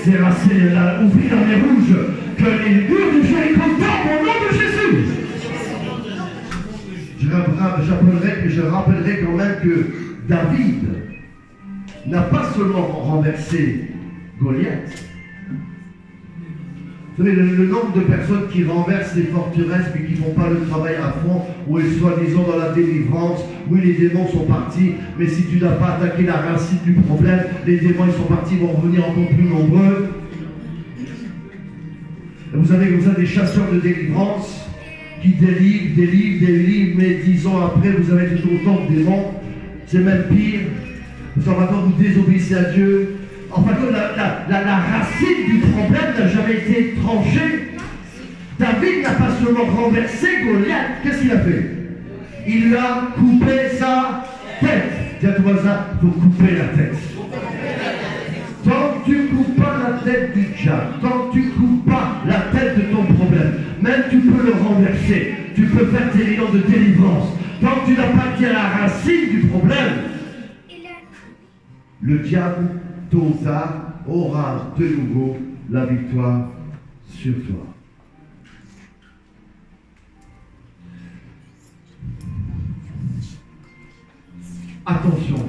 A: Ouvrir dans les rouges, que les murs de Jéricho tombent au nom de Jésus. Je rappellerai quand même que David n'a pas seulement renversé Goliath. Vous savez, le nombre de personnes qui renversent les forteresses mais qui ne font pas le travail à fond, où elles soient, disons, dans la délivrance, oui, les démons sont partis, mais si tu n'as pas attaqué la racine du problème, les démons ils sont partis, vont revenir encore plus nombreux. Vous avez des chasseurs de délivrance, qui délivre, mais 10 ans après, vous avez toujours autant de démons. C'est même pire. Parce qu'en maintenant, vous désobéissez à Dieu. Enfin, la racine du problème n'a jamais été tranchée. David n'a pas seulement renversé Goliath. Qu'est-ce qu'il a fait? Il lui a coupé sa tête. Dis à ton voisin, il faut couper la tête. Tant que tu ne coupes pas la tête du diable, tant que tu ne coupes pas la tête de ton problème, même tu peux le renverser, tu peux faire tes rayons de délivrance. Tant que tu n'as pas dit à la racine du problème, le diable, tôt ou tard, aura de nouveau la victoire sur toi. Attention,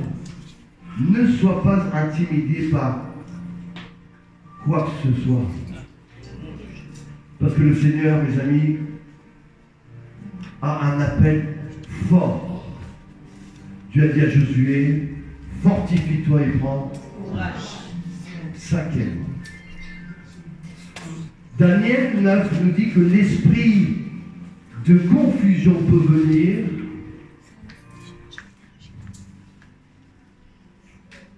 A: ne sois pas intimidé par quoi que ce soit. Parce que le Seigneur, mes amis, a un appel fort. Dieu a dit à Josué, fortifie-toi et prends courage. Cinquième. Daniel 9 nous dit que l'esprit de confusion peut venir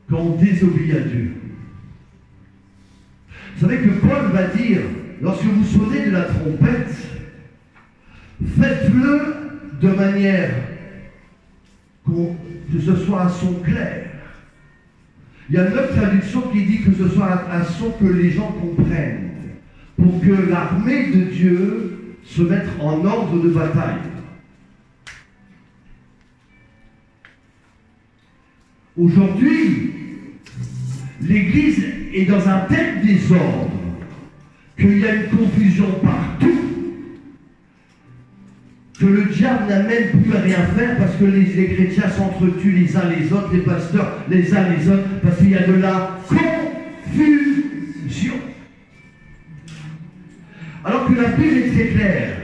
A: quand on désobéit à Dieu. Vous savez que Paul va dire, lorsque vous sonnez de la trompette, faites-le de manière que ce soit un son clair. Il y a une autre traduction qui dit que ce soit un son que les gens comprennent, pour que l'armée de Dieu se mette en ordre de bataille. Aujourd'hui, l'Église est dans un tel désordre qu'il y a une confusion partout, que le diable n'a même plus à rien faire parce que les chrétiens s'entretuent les uns les autres, les pasteurs les uns les autres, parce qu'il y a de la confusion. Alors que la Bible est très claire,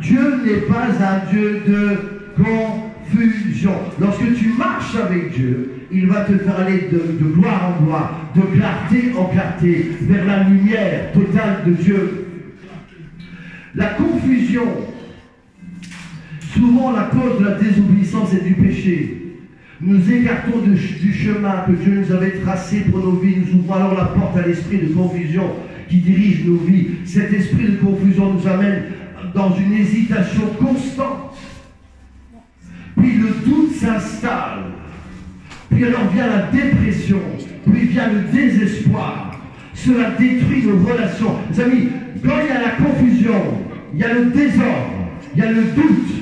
A: Dieu n'est pas un Dieu de confusion. Lorsque tu marches avec Dieu, il va te faire aller de gloire en gloire, de clarté en clarté, vers la lumière totale de Dieu. La confusion, souvent la cause de la désobéissance et du péché. Nous écartons du chemin que Dieu nous avait tracé pour nos vies. Nous ouvrons alors la porte à l'esprit de confusion qui dirige nos vies. Cet esprit de confusion nous amène dans une hésitation constante. Puis le doute s'installe. Puis alors vient la dépression. Puis vient le désespoir. Cela détruit nos relations. Les amis, quand il y a la confusion, il y a le désordre, il y a le doute.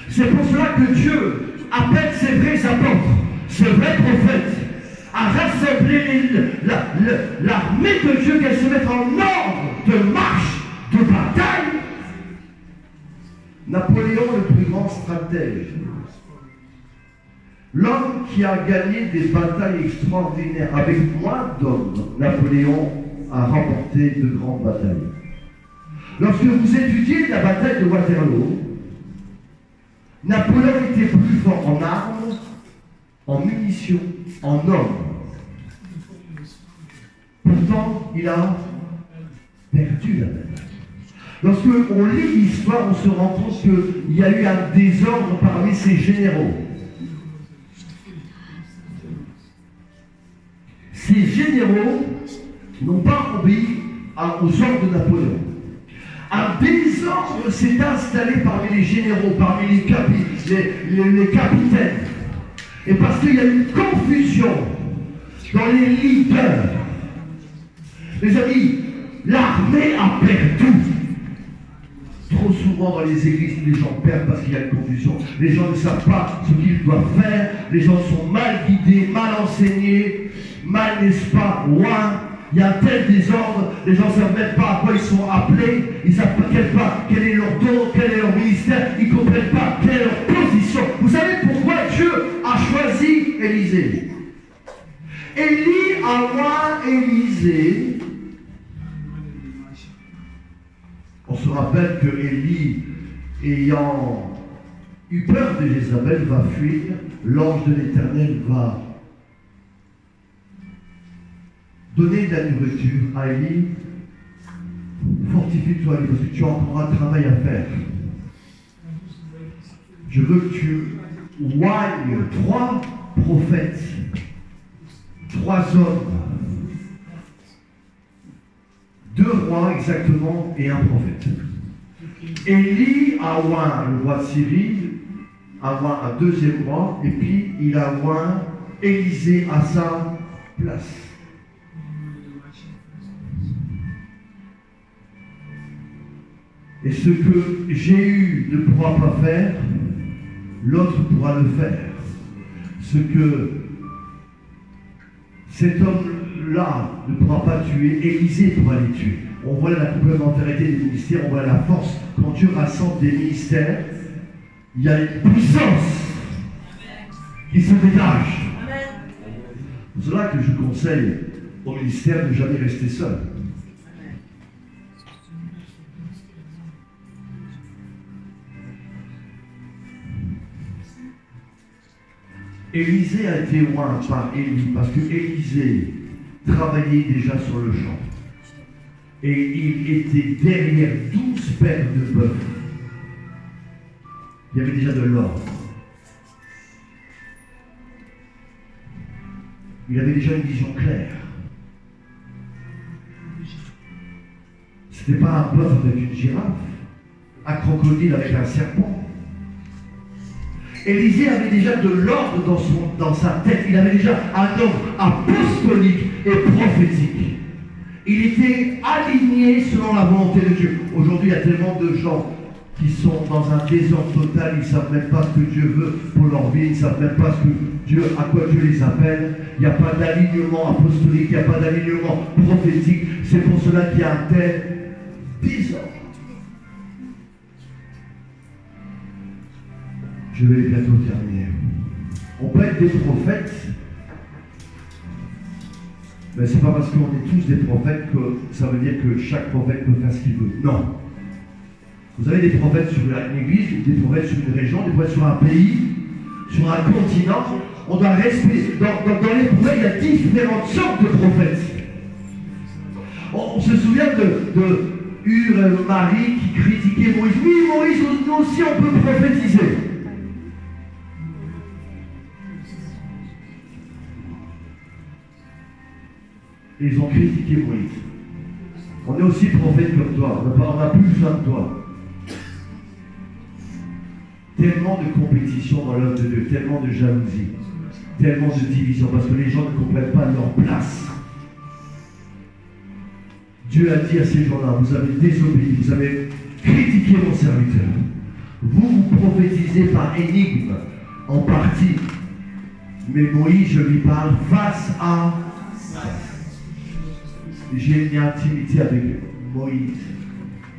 A: C'est pour cela que Dieu appelle ses vrais apôtres, ses vrais prophètes, à rassembler l'armée de Dieu, qu'elle se mette en ordre de marche, de bataille. Napoléon, le plus grand stratège, l'homme qui a gagné des batailles extraordinaires, avec moins d'hommes, Napoléon a remporté de grandes batailles. Lorsque vous étudiez la bataille de Waterloo, Napoléon était plus fort en armes, en munitions, en hommes. Pourtant, il a perdu la bataille. Lorsque on lit l'histoire, on se rend compte qu'il y a eu un désordre parmi ses généraux. Ces généraux n'ont pas obéi aux ordres de Napoléon. Un désordre s'est installé parmi les généraux, parmi les capitaines. Et parce qu'il y a une confusion dans les leaders. Les amis, l'armée a perdu. Trop souvent dans les églises, les gens perdent parce qu'il y a une confusion. Les gens ne savent pas ce qu'ils doivent faire. Les gens sont mal guidés, mal enseignés, mal, n'est-ce pas, loin. Il y a un tel désordre, les gens ne savent même pas à quoi ils sont appelés, ils ne savent pas quel est leur don, quel est leur ministère, ils ne comprennent pas quelle est leur position. Vous savez pourquoi Dieu a choisi Élisée? Élie a moins Élisée. On se rappelle que Élie, ayant eu peur de Jézabel, va fuir, l'ange de l'Éternel va donner de la nourriture à Élie. Il fortifie-toi parce que tu as encore un travail à faire. Je veux que tu oignes 3 prophètes, 3 hommes, 2 rois exactement et un prophète. Élie a oint le roi de Syrie, a oint un 2e roi, et puis il a oint Élisée à sa place. Et ce que Jéhu ne pourra pas faire, l'autre pourra le faire. Ce que cet homme-là ne pourra pas tuer, Élisée pourra les tuer. On voit la complémentarité des ministères, on voit la force. Quand Dieu rassemble des ministères, il y a une puissance qui se dégage. C'est là que je conseille au ministère de ne jamais rester seul. Élisée a été oint par Élie parce que Élisée travaillait déjà sur le champ. Et il était derrière 12 paires de bœufs. Il y avait déjà de l'or. Il avait déjà une vision claire. Ce n'était pas un bœuf avec une girafe, un crocodile avec un serpent. Élisée avait déjà de l'ordre dans sa tête. Il avait déjà un homme apostolique et prophétique. Il était aligné selon la volonté de Dieu. Aujourd'hui, il y a tellement de gens qui sont dans un désordre total. Ils ne savent même pas ce que Dieu veut pour leur vie. Ils ne savent même pas à quoi Dieu les appelle. Il n'y a pas d'alignement apostolique. Il n'y a pas d'alignement prophétique. C'est pour cela qu'il y a un tel désordre. Je vais bientôt terminer. On peut être des prophètes, mais ce n'est pas parce qu'on est tous des prophètes que ça veut dire que chaque prophète peut faire ce qu'il veut. Non. Vous avez des prophètes sur une église, des prophètes sur une région, des prophètes sur un pays, sur un continent. On doit respecter. Dans les prophètes, il y a différentes sortes de prophètes. On se souvient de Marie qui critiquait Moïse. Oui, Moïse, nous aussi on peut prophétiser. Et ils ont critiqué Moïse. On est aussi prophète comme toi. On n'a plus besoin de toi. Tellement de compétition dans l'œuvre de Dieu, tellement de jalousie, tellement de division, parce que les gens ne comprennent pas leur place. Dieu a dit à ces gens-là, vous avez désobéi, vous avez critiqué mon serviteur. Vous prophétisez par énigme, en partie. Mais Moïse, je lui parle face à face. J'ai une intimité avec Moïse.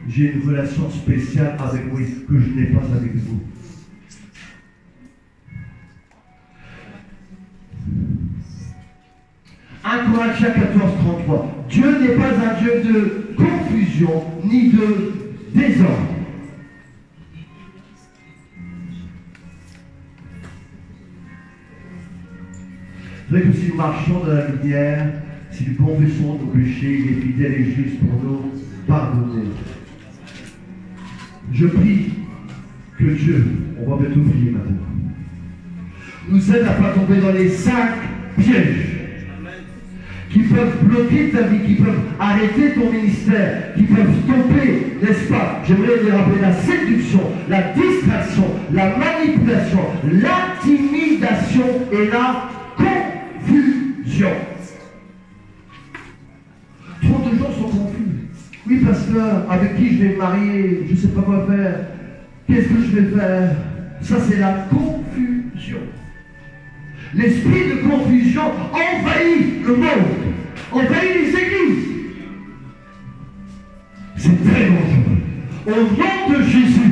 A: J'ai une relation spéciale avec Moïse que je n'ai pas avec vous. Corinthiens 14:33. Dieu n'est pas un Dieu de confusion ni de désordre. C'est vrai que si nous marchons dans la lumière, si nous confessons nos péchés, il est fidèle et juste pour nous pardonner. Je prie que Dieu, on va bientôt prier maintenant, nous aide à ne pas tomber dans les 5 pièges qui peuvent bloquer ta vie, qui peuvent arrêter ton ministère, qui peuvent stopper, n'est-ce pas? J'aimerais les rappeler la séduction, la distraction, la manipulation, l'intimidation et la confusion. Trop de gens sont confus. Oui, pasteur, avec qui je vais me marier? Je ne sais pas quoi faire. Qu'est-ce que je vais faire? Ça, c'est la confusion. L'esprit de confusion envahit le monde, envahit les églises. C'est très dangereux. Au nom de Jésus,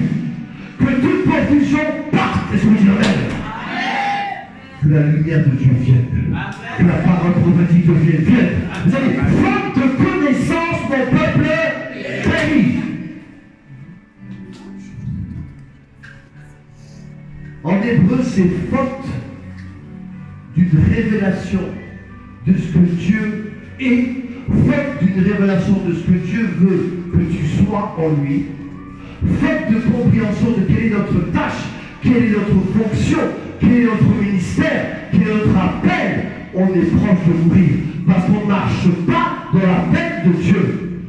A: que toute confusion parte. Est-ce que vous dites Amen? Que la lumière de Dieu vienne. Amen. Que la parole prophétique de Dieu vienne. Vous avez faute de connaissance, mon peuple périt. En hébreu, c'est faute d'une révélation de ce que Dieu est, faute d'une révélation de ce que Dieu veut que tu sois en lui, faute de compréhension de quelle est notre tâche, quelle est notre fonction, quel est notre ministère, quel est notre appel, on est proche de mourir. Parce qu'on ne marche pas dans la peine de Dieu.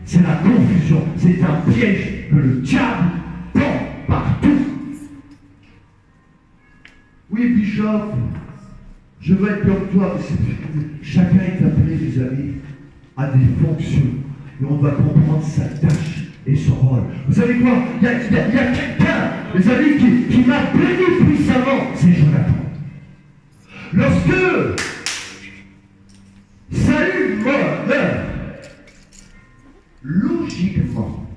A: C'est la confusion, c'est un piège que le diable tend partout. Oui, Bishop, je veux être comme toi, mais chacun est appelé, mes amis, à des fonctions. Et on doit comprendre sa tâche et son rôle. Vous savez quoi? Il y a quelqu'un, mes amis, qui m'a béni puissamment, c'est Jonathan. Lorsque Saül meurt, logiquement,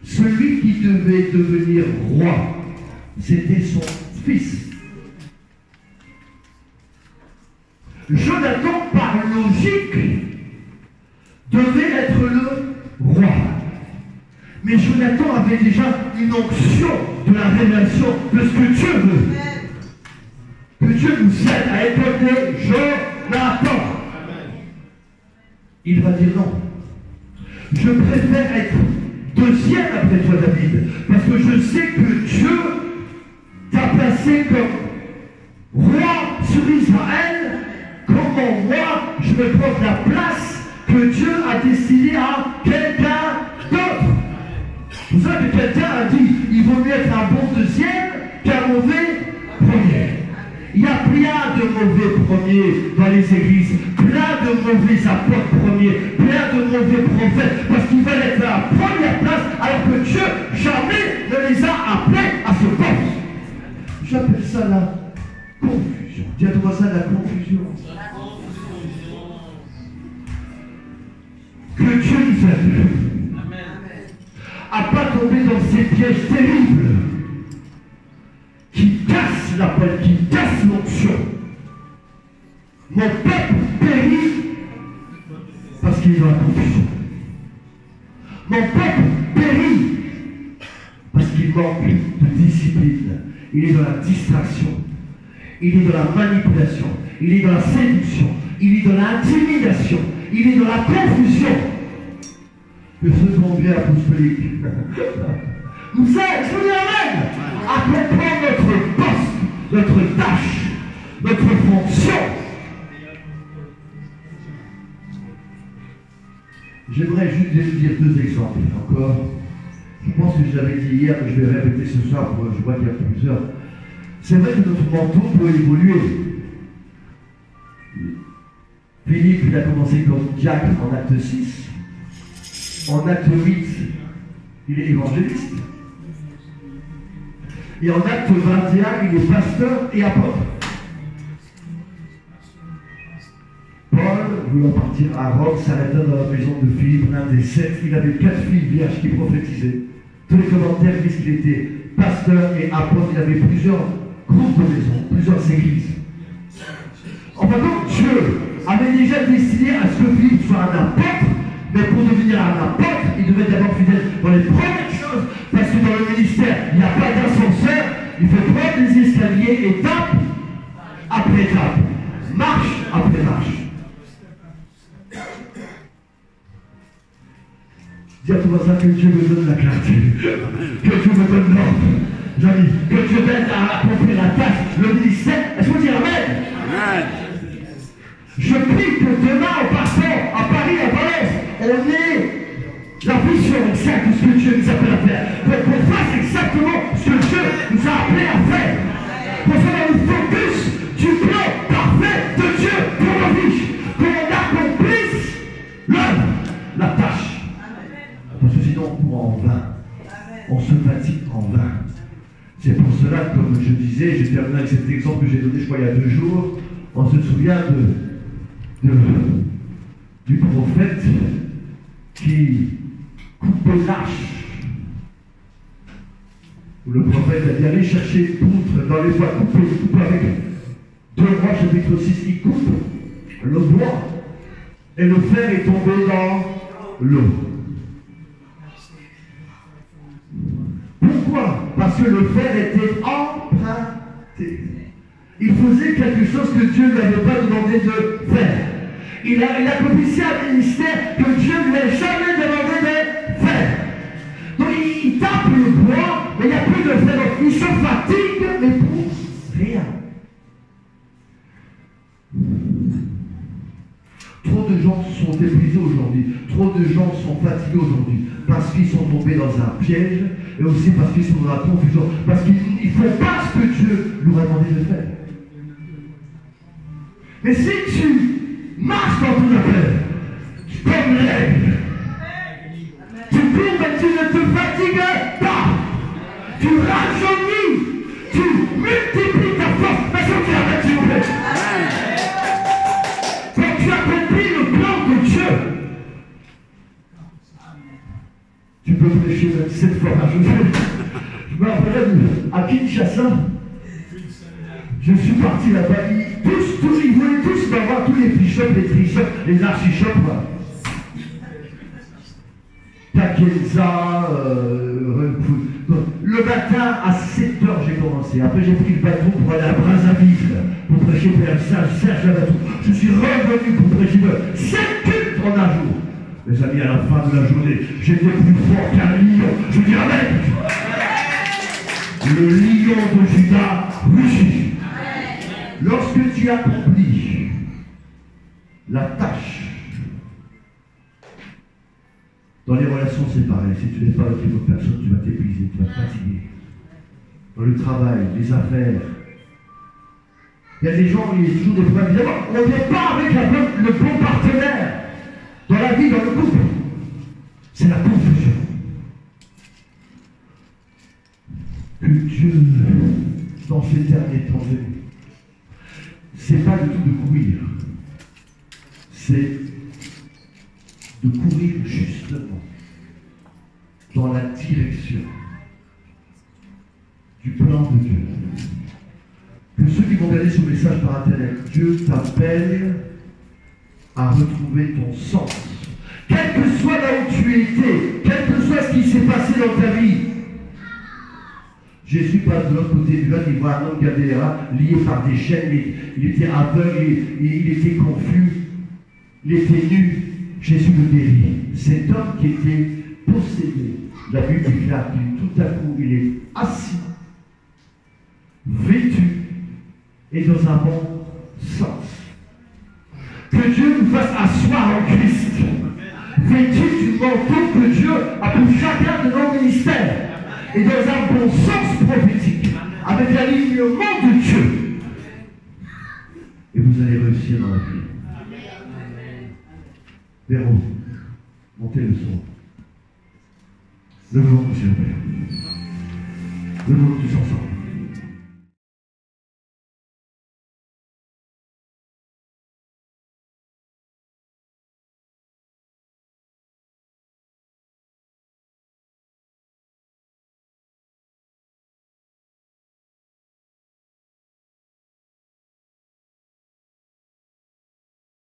A: celui qui devait devenir roi, c'était son fils. Jonathan, par logique, devait être le roi. Mais Jonathan avait déjà une onction de la révélation de ce que Dieu veut. Que Dieu nous aide à écouter Jonathan. Il va dire non. Je préfère être deuxième après toi, David, parce que je sais que Dieu t'a placé comme roi sur Israël. Comment moi, je vais prendre la place que Dieu a destinée à quelqu'un d'autre. Vous savez que quelqu'un a dit, il vaut mieux être un bon deuxième qu'un mauvais premier. Il y a plein de mauvais premiers dans les églises, plein de mauvais apôtres premiers, plein de mauvais prophètes, parce qu'ils veulent être à la première place, alors que Dieu jamais ne les a appelés à ce poste. J'appelle ça la confusion. Dis à ton voisin la confusion. Que Dieu nous aide à ne pas tomber dans ces pièges terribles qui cassent la parole, qui cassent l'onction. Mon peuple périt parce qu'il est dans la confusion. Mon peuple périt parce qu'il manque de discipline. Il est dans la distraction. Il est dans la manipulation. Il est dans la séduction. Il est dans l'intimidation. Il est dans la confusion. Que ce qu'on vient apostolique nous aide, je vous amène à comprendre notre poste, notre tâche, notre fonction. J'aimerais juste vous dire deux exemples encore. Je pense que je l'avais dit hier, mais je vais répéter ce soir, je vois qu'il y a plusieurs. C'est vrai que notre manteau peut évoluer. Philippe, il a commencé comme diacre en acte 6. En acte 8, il est évangéliste. Et en acte 21, il est pasteur et apôtre. Paul, voulant partir à Rome, s'arrêta dans la maison de Philippe, l'un des 7. Il avait 4 filles vierges qui prophétisaient. Tous les commentaires disent qu'il était pasteur et apôtre. Il avait plusieurs groupes de maisons, plusieurs églises. Enfin donc, Dieu avait déjà destiné à ce que Philippe soit un apôtre, mais pour devenir un apôtre, il devait être d'abord fidèle dans les premières choses, parce que dans le ministère, il n'y a pas d'ascenseur, il faut prendre des escaliers, étape après étape, marche après marche. Dis à ton voisin que Dieu me donne la clarté, que Dieu me donne l'ordre, j'amis, que Dieu m'aide à accomplir la tâche, le ministère. Est-ce que vous dites Amen? Amen. Je prie que demain, au passant, à Paris, à Valence, on ait la vision exacte de ce que Dieu nous appelle à faire. Qu'on fasse exactement ce que Dieu nous a appelé à faire. Qu'on soit dans le focus du plan parfait de Dieu pour nos vies. Qu'on accomplisse l'œuvre, la tâche. Parce que sinon, on court en vain. On se fatigue en vain. C'est pour cela, comme je disais, je termine avec cet exemple que j'ai donné, je crois, il y a 2 jours. On se souvient du prophète qui coupait l'arche. Le prophète a dit allez chercher une poutre dans les bois, couper avec 2 Rois chapitre 6, il coupe le bois et le fer est tombé dans l'eau. Pourquoi? Parce que le fer était emprunté. Il faisait quelque chose que Dieu ne lui avait pas demandé de faire. Il accomplissait un ministère que Dieu ne lui avait jamais demandé de faire. le frère, ils se fatiguent, mais pour rien. Trop de gens sont épuisés aujourd'hui, trop de gens sont fatigués aujourd'hui, parce qu'ils sont tombés dans un piège, et aussi parce qu'ils sont dans la confusion, parce qu'ils ne font pas ce que Dieu leur a demandé de faire. Mais si tu marches dans ton appel, comme l'aigle, tu cours mais tu ne te fatigues pas, tu rajeunis, tu multiplies ta force, mais si tu arrêtes, s'il vous plaît. Quand tu accomplis le plan de Dieu, tu peux prêcher cette fois. Je me rappelle à Kinshasa, je suis parti là-bas, ils voulaient tous avoir tous les bishops, les trishops, les archichops. Takenza, le matin à 7h j'ai commencé. Après j'ai pris le bateau pour aller à Brazzaville pour prêcher Père Serge Labatou. Je suis revenu pour prêcher 7 cultes en un jour. Mes amis, à la fin de la journée, j'étais plus fort qu'un lion. Je dis amen. Le lion de Juda rugit. Lorsque tu accomplis la tâche, dans les relations, c'est pareil. Si tu n'es pas avec une autre personne, tu vas t'épuiser, tu vas te fatiguer. Dans le travail, les affaires. Il y a des gens, il y a toujours des problèmes. Évidemment, on n'est pas avec le bon partenaire. Dans la vie, dans le couple. C'est la confusion. Que Dieu, dans ces derniers temps venus, c'est pas du tout de courir. C'est de courir justement dans la direction du plan de Dieu. Que ceux qui vont regarder ce message par internet, Dieu t'appelle à retrouver ton sens. Quel que soit là où tu étais, quel que soit ce qui s'est passé dans ta vie. Jésus passe de l'autre côté du lac, il voit un homme Gadéra lié par des chaînes, il était aveugle, il était confus, il était nu. Jésus le guérit. Cet homme qui était possédé, la Bible déclare qu'il tout à coup il est assis, vêtu et dans un bon sens. Que Dieu nous fasse asseoir en Christ, vêtu du manteau que Dieu a pour chacun de nos ministères, et dans un bon sens prophétique, avec l'alignement de Dieu. Et vous allez réussir dans la vie. Véro, montez le son. Levons-nous, s'il vous plaît. Levons-nous tous ensemble.